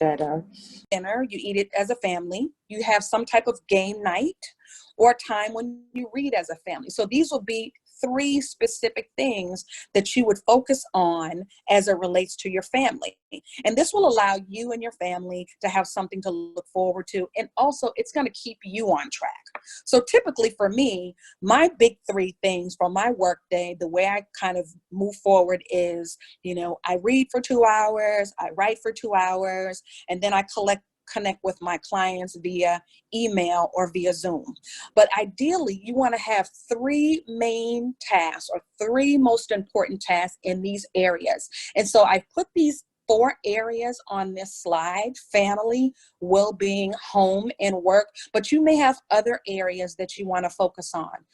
better. Dinner, you eat it as a family. You have some type of game night or time when you read as a family. So these will be three specific things that you would focus on as it relates to your family. And this will allow you and your family to have something to look forward to. And also it's going to keep you on track. So typically for me, my big three things for my work day, the way I kind of move forward is, I read for 2 hours, I write for 2 hours, and then I connect with my clients via email or via Zoom. But ideally, you want to have three main tasks or three most important tasks in these areas. And so I put these 4 areas on this slide: family, well-being, home, and work. But you may have other areas that you want to focus on.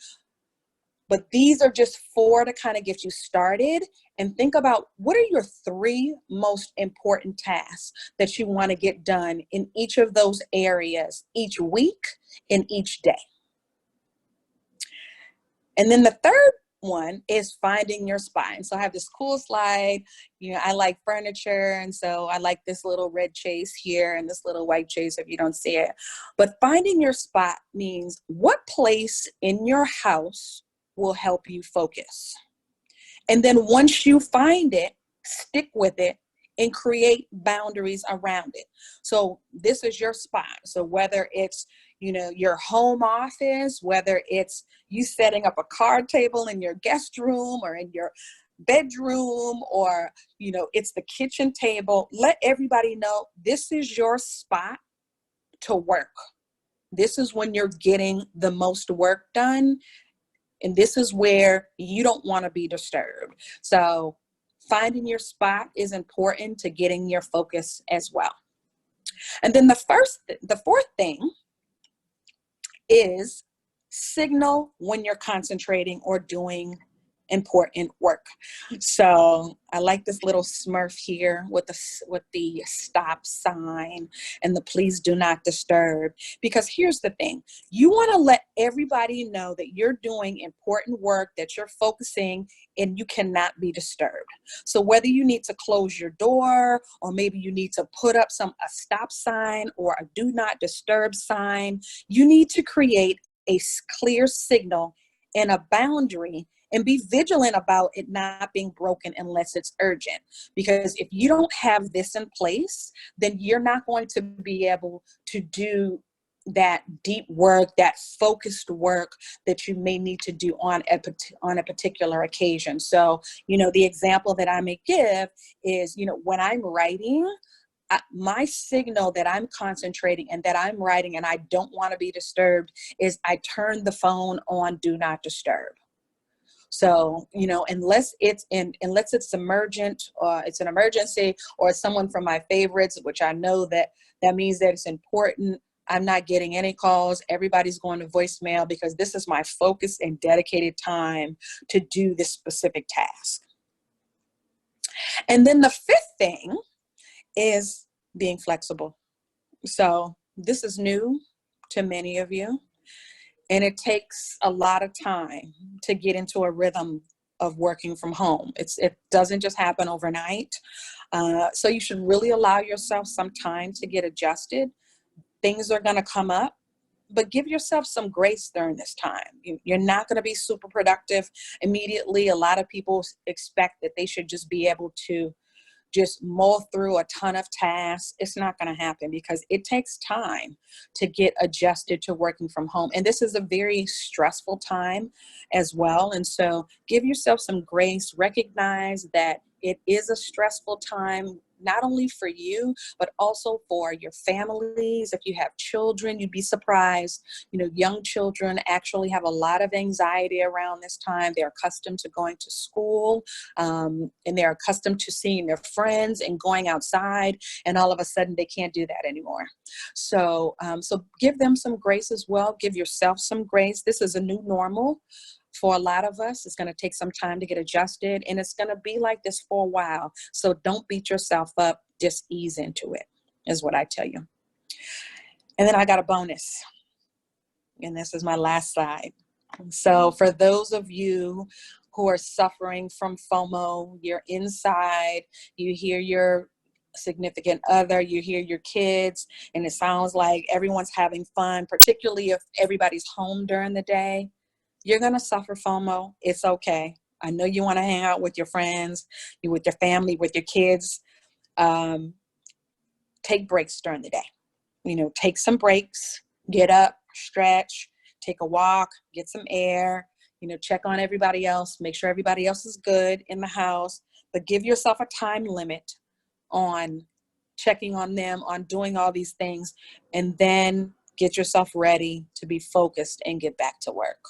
But these are just 4 to kind of get you started, and think about what are your 3 most important tasks that you want to get done in each of those areas each week and each day. And then the third one is finding your spot. And so I have this cool slide. I like furniture, and so I like this little red chase here and this little white chase if you don't see it. But finding your spot means what place in your house will help you focus. And then once you find it, stick with it and create boundaries around it. So this is your spot. So whether it's, your home office, whether it's you setting up a card table in your guest room or in your bedroom, or, it's the kitchen table, let everybody know this is your spot to work. This is when you're getting the most work done. And this is where you don't want to be disturbed. So finding your spot is important to getting your focus as well. And then the fourth thing is signal when you're concentrating or doing important work. So I like this little Smurf here with the stop sign and the please do not disturb, because here's the thing. You want to let everybody know that you're doing important work, that you're focusing, and you cannot be disturbed. So whether you need to close your door, or maybe you need to put up a stop sign or a do not disturb sign, you need to create a clear signal and a boundary, and be vigilant about it not being broken unless it's urgent. Because if you don't have this in place, then you're not going to be able to do that deep work, that focused work that you may need to do on a particular occasion. So, the example that I may give is, when I'm writing, my signal that I'm concentrating and that I'm writing and I don't want to be disturbed is I turn the phone on do not disturb. So, unless it's emergent, or it's an emergency, or someone from my favorites, which I know that means that it's important, I'm not getting any calls. Everybody's going to voicemail, because this is my focus and dedicated time to do this specific task. And then the 5th thing is being flexible. So this is new to many of you. And it takes a lot of time to get into a rhythm of working from home. It doesn't just happen overnight. So you should really allow yourself some time to get adjusted. Things are going to come up, but give yourself some grace during this time. You're not going to be super productive immediately. A lot of people expect that they should just be able to just mull through a ton of tasks. It's not going to happen, because it takes time to get adjusted to working from home. And this is a very stressful time as well. And so give yourself some grace. Recognize that it is a stressful time, not only for you, but also for your families. If you have children, you'd be surprised. Young children actually have a lot of anxiety around this time. They're accustomed to going to school, and they're accustomed to seeing their friends and going outside, and all of a sudden they can't do that anymore. So give them some grace as well. Give yourself some grace. This is a new normal. For a lot of us, it's going to take some time to get adjusted, and it's going to be like this for a while. So don't beat yourself up. Just ease into it, is what I tell you. And then I got a bonus, and this is my last slide. So for those of you who are suffering from FOMO, you're inside, you hear your significant other, you hear your kids, and it sounds like everyone's having fun, particularly if everybody's home during the day, you're going to suffer FOMO. It's okay. I know you want to hang out with your friends, you with your family, with your kids. Take breaks during the day. Take some breaks, get up, stretch, take a walk, get some air, check on everybody else, make sure everybody else is good in the house, but give yourself a time limit on checking on them, on doing all these things, and then get yourself ready to be focused and get back to work.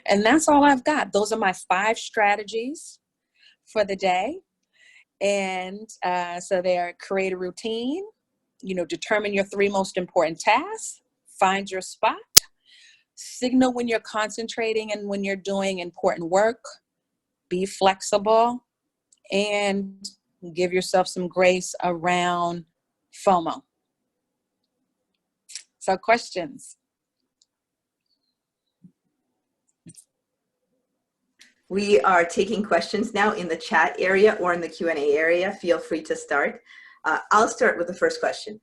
And that's all I've got. Those are my 5 strategies for the day. And so they're: create a routine, determine your 3 most important tasks, find your spot, signal when you're concentrating and when you're doing important work, be flexible, and give yourself some grace around FOMO. So, questions? We are taking questions now in the chat area or in the Q&A area. Feel free to start. I'll start with the first question.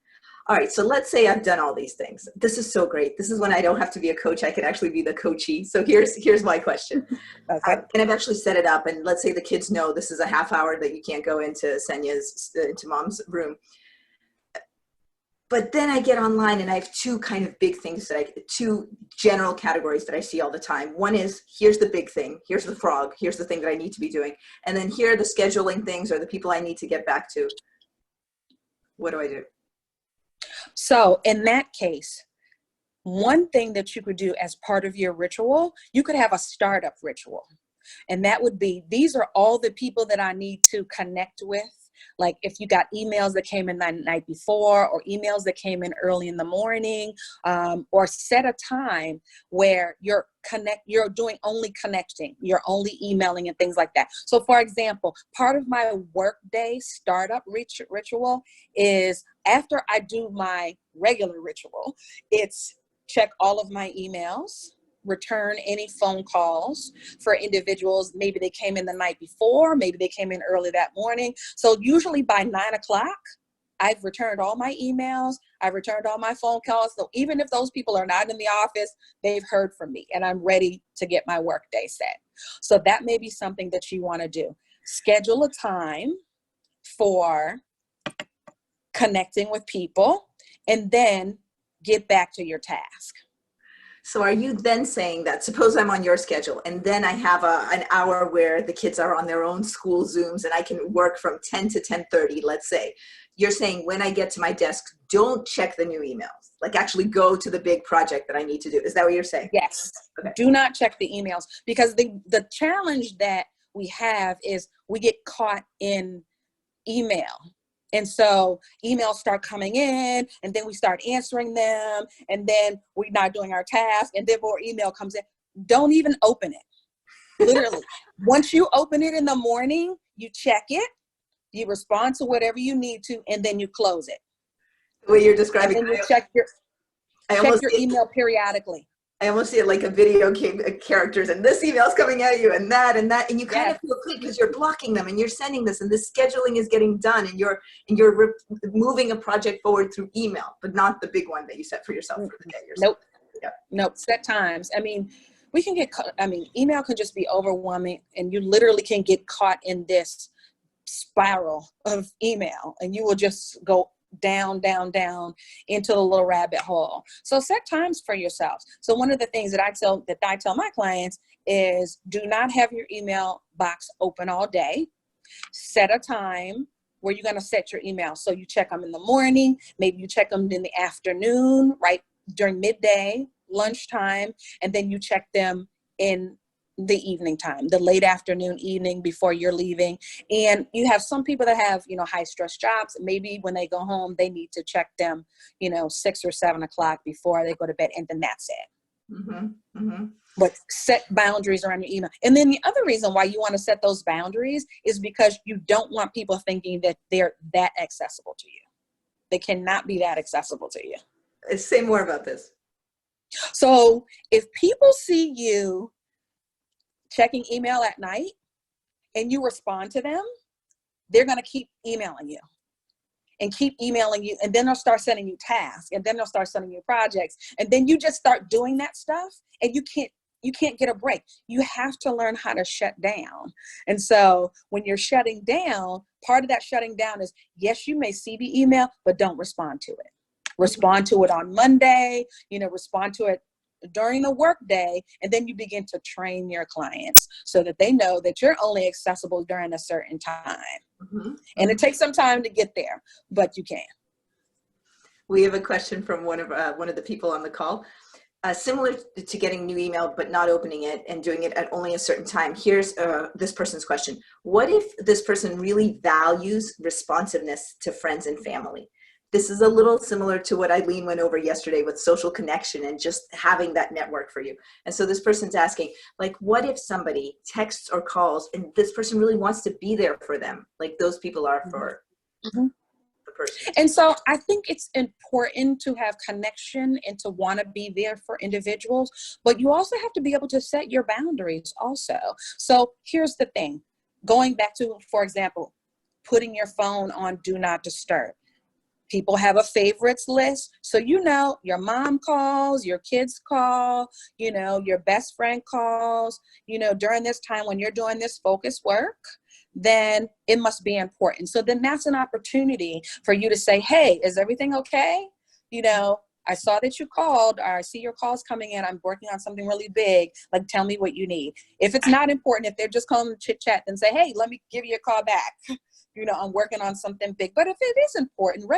All right, so let's say I've done all these things. This is so great. This is when I don't have to be a coach. I can actually be the coachee. So here's my question. Okay. And I've actually set it up. And let's say the kids know this is a half hour that you can't go into into mom's room. But then I get online and I have 2 kind of big things 2 general categories that I see all the time. One is, here's the big thing, here's the frog, here's the thing that I need to be doing. And then here are the scheduling things or the people I need to get back to. What do I do? So in that case, one thing that you could do as part of your ritual, you could have a startup ritual. And that would be, these are all the people that I need to connect with. Like if you got emails that came in the night before, or emails that came in early in the morning, or set a time where you're doing only connecting, you're only emailing and things like that. So for example, part of my workday startup ritual is, after I do my regular ritual, it's check all of my emails, return any phone calls for individuals. Maybe they came in the night before, maybe they came in early that morning. So usually by 9 o'clock, I've returned all my emails, I've returned all my phone calls. So even if those people are not in the office, they've heard from me and I'm ready to get my workday set. So that may be something that you want to do. Schedule a time for connecting with people and then get back to your task. So are you then saying that, suppose I'm on your schedule and then I have an hour where the kids are on their own school Zooms and I can work from 10 to 10:30, let's say. You're saying when I get to my desk, don't check the new emails, like actually go to the big project that I need to do. Is that what you're saying? Yes. Okay. Do not check the emails, because the challenge that we have is we get caught in email. And so emails start coming in and then we start answering them and then we're not doing our task and then more email comes in. Don't even open it. Literally. Once you open it in the morning, you check it, you respond to whatever you need to, and then you close it. The way you're describing, and then you check your email periodically. I almost see it like a video game characters, and this email's coming at you, and that, and you kind of feel clean because you're blocking them, and you're sending this, and this scheduling is getting done, and you're moving a project forward through email, but not the big one that you set for yourself for the day. Nope. Yeah. Nope. Set times. I mean, email can just be overwhelming, and you literally can get caught in this spiral of email, and you will just go down into the little rabbit hole. So set times for yourselves. So one of the things that I tell my clients is, do not have your email box open all day. Set a time where you're going to set your email. So you check them in the morning, maybe you check them in the afternoon, right during midday, lunchtime, and then you check them in the evening time, the late afternoon, evening before you're leaving. And you have some people that have, high stress jobs. Maybe when they go home, they need to check them, 6 or 7 o'clock before they go to bed, and then that's it. Mm-hmm. Mm-hmm. But set boundaries around your email. And then the other reason why you want to set those boundaries is because you don't want people thinking that they're that accessible to you. They cannot be that accessible to you. Say more about this. So if people see you checking email at night and you respond to them, they're going to keep emailing you and keep emailing you. And then they'll start sending you tasks, and then they'll start sending you projects. And then you just start doing that stuff, and you can't get a break. You have to learn how to shut down. And so when you're shutting down, part of that shutting down is, yes, you may see the email, but don't respond to it. Respond to it on Monday, respond to it during the work day, and then you begin to train your clients so that they know that you're only accessible during a certain time. Mm-hmm. And it takes some time to get there, but you can. We have a question from one of the people on the call. Similar to getting new email but not opening it and doing it at only a certain time. Here's this person's question. What if this person really values responsiveness to friends and family? This is a little similar to what Eileen went over yesterday with social connection and just having that network for you. And so this person's asking, like, what if somebody texts or calls and this person really wants to be there for them, like those people are for the person? And so I think it's important to have connection and to want to be there for individuals, but you also have to be able to set your boundaries also. So here's the thing, going back to, for example, putting your phone on Do Not Disturb. People have a favorites list. So, your mom calls, your kids call, your best friend calls, during this time when you're doing this focus work, then it must be important. So then that's an opportunity for you to say, hey, is everything okay? I saw that you called, or I see your calls coming in. I'm working on something really big. Like, tell me what you need. If it's not important, if they're just calling to chit chat, then say, hey, let me give you a call back. I'm working on something big. But if it is important,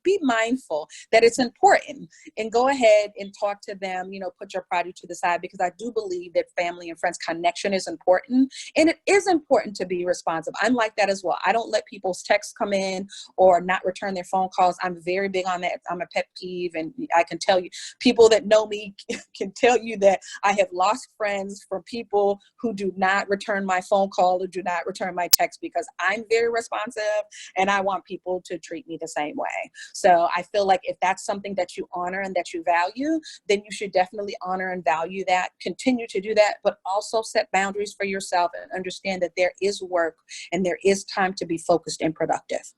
be mindful that it's important and go ahead and talk to them, put your pride to the side, because I do believe that family and friends connection is important. And it is important to be responsive. I'm like that as well. I don't let people's texts come in or not return their phone calls. I'm very big on that. I'm a pet peeve. And I can tell you, people that know me can tell you that I have lost friends from people who do not return my phone call or do not return my text, because I'm very responsive and I want people to treat me the same way. So I feel like if that's something that you honor and that you value, then you should definitely honor and value that, continue to do that, but also set boundaries for yourself and understand that there is work and there is time to be focused and productive.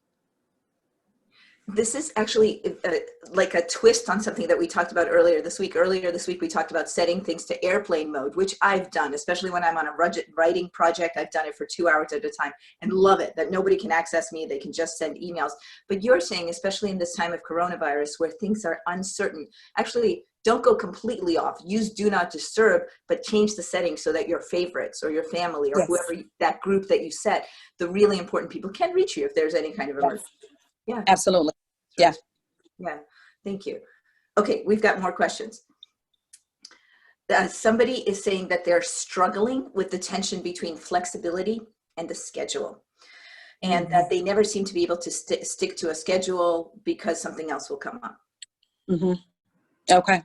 This is actually like a twist on something that we talked about earlier this week. Earlier this week, we talked about setting things to airplane mode, which I've done, especially when I'm on a writing project. I've done it for 2 hours at a time and love it, that nobody can access me. They can just send emails. But you're saying, especially in this time of coronavirus where things are uncertain, actually don't go completely off. Use Do Not Disturb, but change the settings so that your favorites or your family or whoever, that group that you set, the really important people can reach you if there's any kind of emergency. Yeah, absolutely. Yeah. Yeah. Thank you. Okay. We've got more questions. Somebody is saying that they're struggling with the tension between flexibility and the schedule, and that they never seem to be able to stick to a schedule because something else will come up. Mm-hmm. Okay.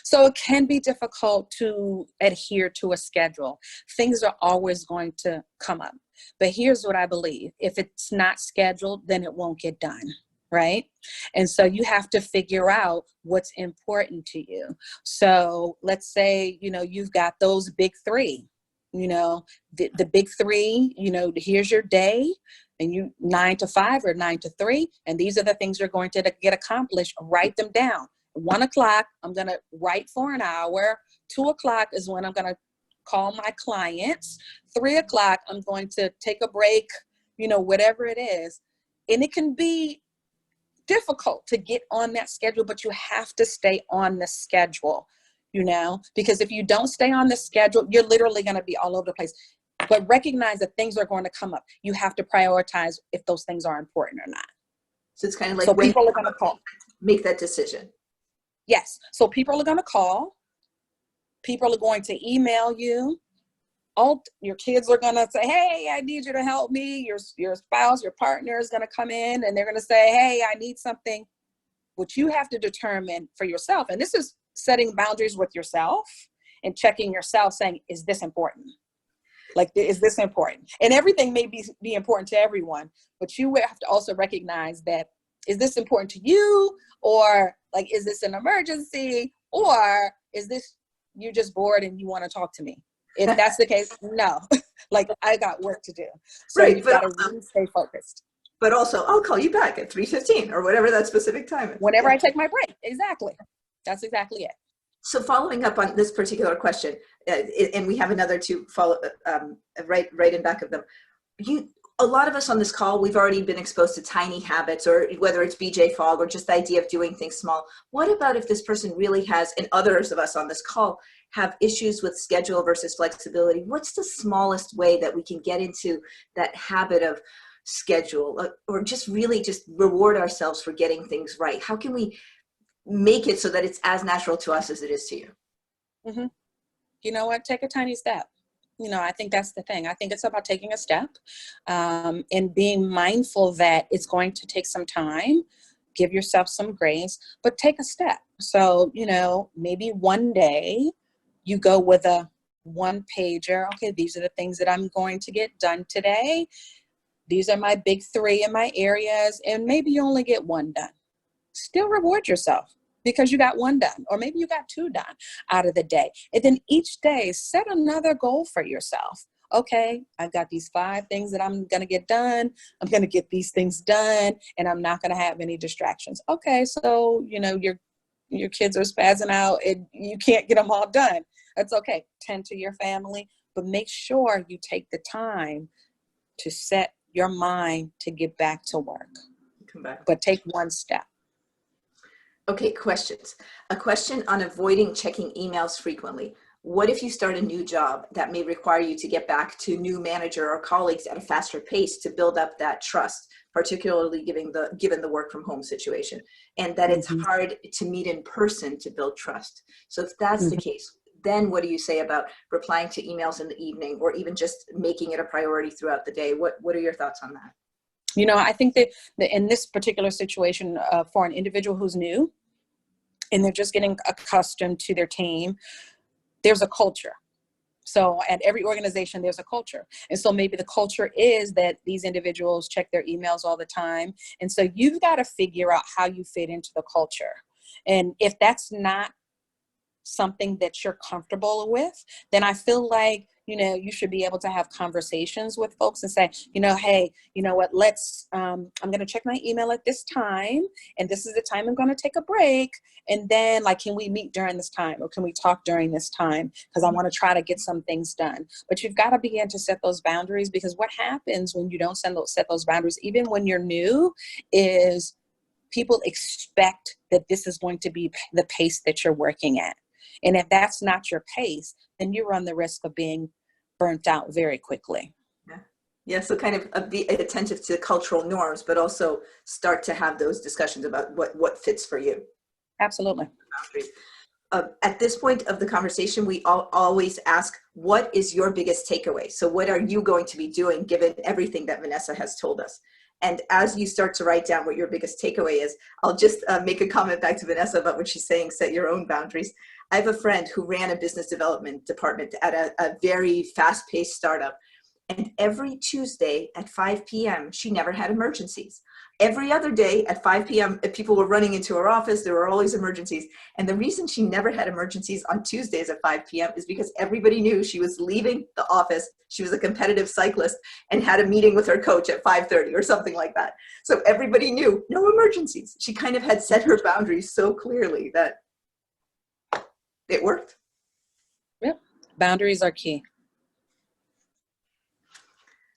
So it can be difficult to adhere to a schedule. Things are always going to come up. But here's what I believe. If it's not scheduled, then it won't get done, right? And so you have to figure out what's important to you. So let's say, you've got those big three, the big three, here's your day, and you 9 to 5 or 9 to 3. And these are the things you're going to get accomplished. Write them down. 1 o'clock, I'm going to write for an hour. 2 o'clock is when I'm going to call my clients. 3 o'clock, I'm going to take a break, whatever it is. And it can be difficult to get on that schedule, but you have to stay on the schedule, because if you don't stay on the schedule, you're literally going to be all over the place. But recognize that things are going to come up. You have to prioritize if those things are important or not. So it's kind of like so people are going to call. Make that decision. Yes. So people are going to call. People are going to email you. All your kids are going to say, hey, I need you to help me. Your spouse, your partner is going to come in and they're going to say, hey, I need something. What you have to determine for yourself, and this is setting boundaries with yourself and checking yourself, saying, is this important? Like, is this important? And everything may be important to everyone, but you have to also recognize that, is this important to you? Or like, is this an emergency? Or is this, you're just bored and you want to talk to me? If that's the case, no. Like, I got work to do. So Right, you've got to really stay focused. but also I'll call you back at 3:15 or whatever that specific time is. Whenever Yeah. I take my break. Exactly. That's exactly it. So following up on this particular question, and we have another to follow right in back of them. A lot of us on this call, we've already been exposed to tiny habits, or whether it's BJ Fogg or just the idea of doing things small. What about if this person really has, and others of us on this call have issues with schedule versus flexibility? What's the smallest way that we can get into that habit of schedule, or just really just reward ourselves for getting things right? How can we make it so that it's as natural to us as it is to you? Mm-hmm. You know what? Take a tiny step. I think that's the thing. I think it's about taking a step, and being mindful that it's going to take some time. Give yourself some grace, but take a step. So, maybe one day you go with a one pager. Okay, these are the things that I'm going to get done today. These are my big 3 in my areas, and maybe you only get 1 done. Still reward yourself because you got 1 done, or maybe you got 2 done out of the day. And then each day, set another goal for yourself. Okay, I've got these 5 things that I'm going to get done. I'm going to get these things done, and I'm not going to have any distractions. Okay, so, your kids are spazzing out and you can't get them all done. That's okay. Tend to your family, but make sure you take the time to set your mind to get back to work. Come back. But take 1 step. Okay, questions. A question on avoiding checking emails frequently. What if you start a new job that may require you to get back to new manager or colleagues at a faster pace to build up that trust, particularly given the work from home situation, and that it's hard to meet in person to build trust? So if that's the case, then what do you say about replying to emails in the evening, or even just making it a priority throughout the day? What are your thoughts on that? I think that in this particular situation, for an individual who's new and they're just getting accustomed to their team, there's a culture. So at every organization, there's a culture. And so maybe the culture is that these individuals check their emails all the time. And so you've got to figure out how you fit into the culture. And if that's not something that you're comfortable with, then I feel like, you should be able to have conversations with folks and say, hey, you know what, I'm going to check my email at this time. And this is the time I'm going to take a break. And then can we meet during this time, or can we talk during this time? Because I want to try to get some things done. But you've got to begin to set those boundaries, because what happens when you don't set those boundaries, even when you're new, is people expect that this is going to be the pace that you're working at. And if that's not your pace, then you run the risk of being burnt out very quickly. Yeah. So kind of be attentive to cultural norms, but also start to have those discussions about what fits for you. Absolutely. At this point of the conversation, we always ask, what is your biggest takeaway? So what are you going to be doing given everything that Venessa has told us? And as you start to write down what your biggest takeaway is, I'll just make a comment back to Venessa about what she's saying, set your own boundaries. I have a friend who ran a business development department at a very fast-paced startup. And every Tuesday at 5 p.m., she never had emergencies. Every other day at 5 p.m., if people were running into her office, there were always emergencies. And the reason she never had emergencies on Tuesdays at 5 p.m. is because everybody knew she was leaving the office. She was a competitive cyclist and had a meeting with her coach at 5:30 or something like that. So everybody knew no emergencies. She kind of had set her boundaries so clearly that it worked. Yep. Boundaries are key.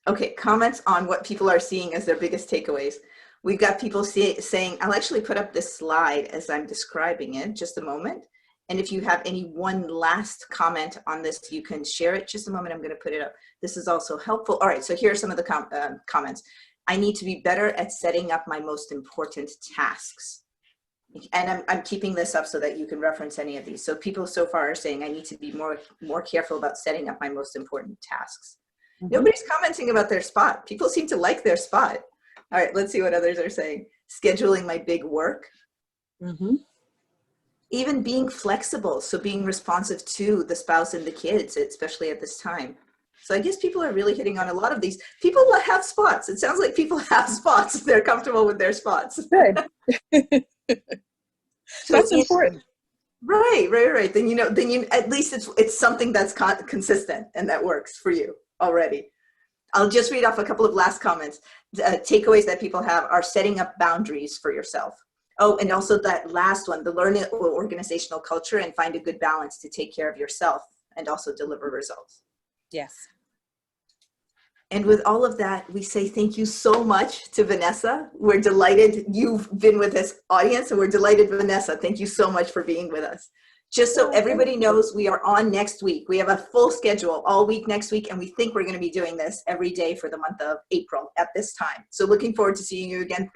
Okay, comments on what people are seeing as their biggest takeaways. We've got people saying, I'll actually put up this slide as I'm describing it, just a moment. And if you have any one last comment on this, you can share it. Just a moment, I'm going to put it up. This is also helpful. All right, so here are some of the comments. I need to be better at setting up my most important tasks. And I'm keeping this up so that you can reference any of these. So people so far are saying I need to be more careful about setting up my most important tasks. Nobody's commenting about their spot. People seem to like their spot. All right, let's see what others are saying. Scheduling my big work. Even being flexible, so being responsive to the spouse and the kids, especially at this time. So I guess people are really hitting on a lot of these. People have spots. It sounds like people have spots. They're comfortable with their spots. Good. So that's important. Right. Then at least it's something that's consistent and that works for you. already. I'll just read off a couple of last comments. Takeaways that people have are setting up boundaries for yourself. Oh, and also that last one, the learn organizational culture and find a good balance to take care of yourself and also deliver results. Yes. And with all of that, we say thank you so much to Venessa. We're delighted you've been with this audience, and we're delighted, Venessa. Thank you so much for being with us. Just so everybody knows, we are on next week. We have a full schedule all week next week, and we think we're going to be doing this every day for the month of April at this time. So looking forward to seeing you again.